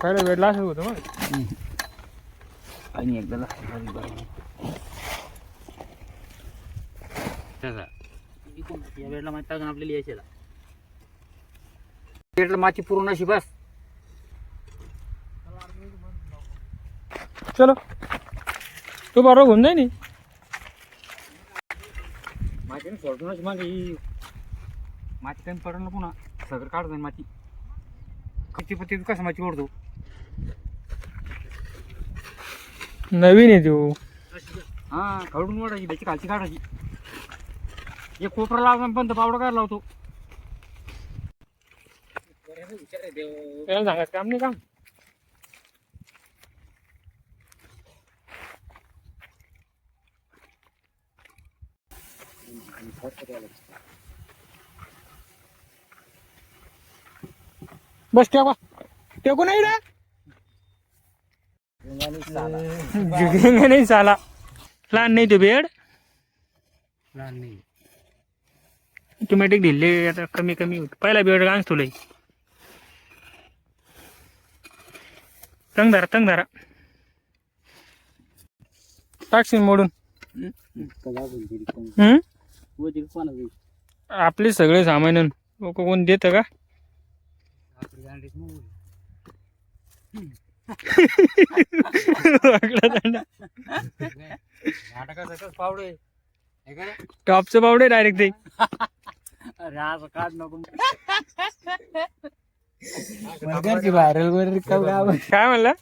पहिला वेळ लास्ट होतं मग आणि एकदा या वेळेला माहिती आहे आपल्याला यायला पेटला माती पूर्ण अशी बस. चलो तू बरोबर होऊन जाय नी माती सोडूनच मग ही माती कमी पडेल ना पुन्हा सगळं काढतो माती कच्ची पत्ती कसं माती ओढतो. नवीन आहे तू हा काढून ओढायची त्याची खालची काढायची. एक कोपरा लावला पण पावडा काय लावतो. त्याला सांगायचं काम नाही काम. बस ठेवा टेकू नाही रे नाही चाला लहान नाही तो बेड लहान नाही ऑटोमॅटिक ढिल्ले आता कमी कमी होत. पहिला बेड गांज तुला तंग धरा टाकशील मोडून. आपले सगळे सामान लोक कोण देत का पावडे टॉपचं पावडे डायरेक्ट ते काढ नको व्हायरल वर काय म्हणला